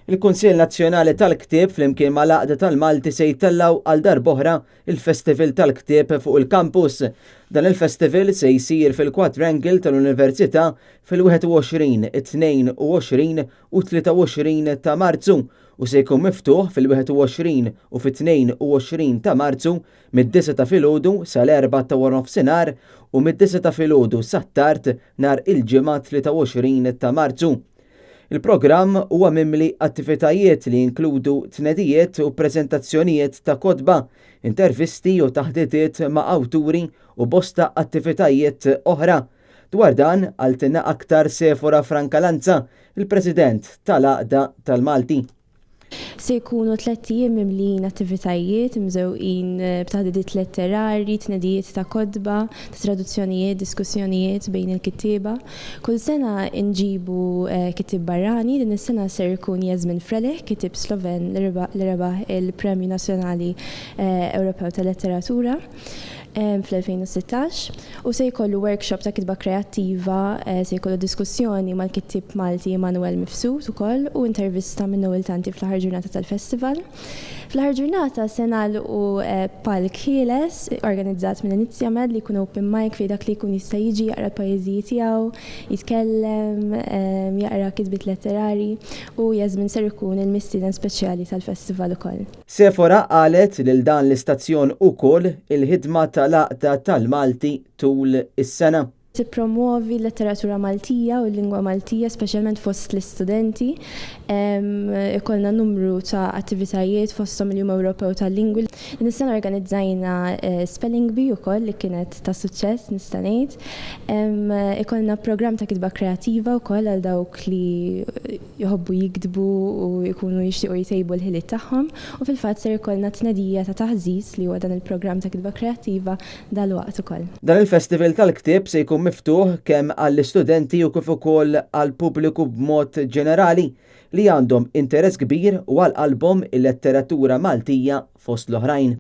Il-Kunsill Nazzjonali tal-Ktieb flimkien mal-Għaqda tal-Malti se jtellaw għal darb'oħra il-Festival tal-Ktieb fuq il-kampus. Dan il-festival se jsir fil-Quadrangle tal-Università fil-21, 22 u 23 ta' Marzu u se jkun miftuħ fil-21 u fit-22 ta' Marzu mid-9 ta' filgħodu sal-4 ta' warnofsinhar u mid-9 ta' filgħodu sat-tard nhar il-ġimgħa 23 ta' Marzu. Il-programm huwa mimli attivitajiet li jinkludu tnedijiet u preżentazzjonijiet ta' kotba, intervisti u taħdidiet ma' awturi u bosta attivitajiet oħra. Dwar dan għaltina aktar Sefora Francalanza, il-President tal-Għaqda tal-Malti. Se jkunu 3 jiem mimlin attivitajiet mżewqin b'taħdidiet letterari, tnedijiet ta' kodba, ta' traduzzjonijiet, diskussjonijiet bejn il-kittieba. Kull sena nġibu kittib barrani, din is-sena ser jkun Jasmin Frelih, kittib Sloven li rebaħ il-Premju Nazzjonali Ewropew tal-Letteratura fl-2016 u se jkollu workshop ta' kitba kreattiva, se jkollu diskussjoni mal-kittib Malti Emanuel Mifsud ukoll u intervista minn Tanti fl-aħħar ġurnata tal-festival. Fl-aħħar ġurnata se nagħlqu palk ħieles organizzat minn Inizjamed li jkun open mic fejn dak li jkun jista' jiġi jaqra l-poeżiji tiegħu, jitkellem, jaqra kitbiet letterari u Jasmin ser ikun il-mistiden speċjali tal-festival ukoll. Sefora qalet lil dan l-istazzjon ukoll il-ħidma tal-Għaqda tal-Malti tul is-sena. Tippromuovi l-letteratura Maltija u l-lingwa Maltija, speċjalment fost l-istudenti. Ikollna numru ta' attivitajiet fosthom il-Jum Ewropew tal-Lingwi. Is-sena organizzajna Spelling Bee ukoll li kienet ta' suċċess nista' ngħid. Ikollna programm ta' kitba kreattiva wkoll għal dawk li jħobbu jikdbu u jkunu jixtiequ jtejbu l-ħiliet tagħhom u fil-fatt ser ikollna tnedija ta' taħżiż li huwa dan il-programm ta' kitba kreattiva dalwaqt ukoll. Dan il-Festival tal-Ktieb se jkun miftuħ kemm għall-istudenti u kif ukoll għall-pubbliku b'mod ġenerali li għandhom interess kbir u għal-qalbhom il-letteratura Maltija fost l-oħrajn.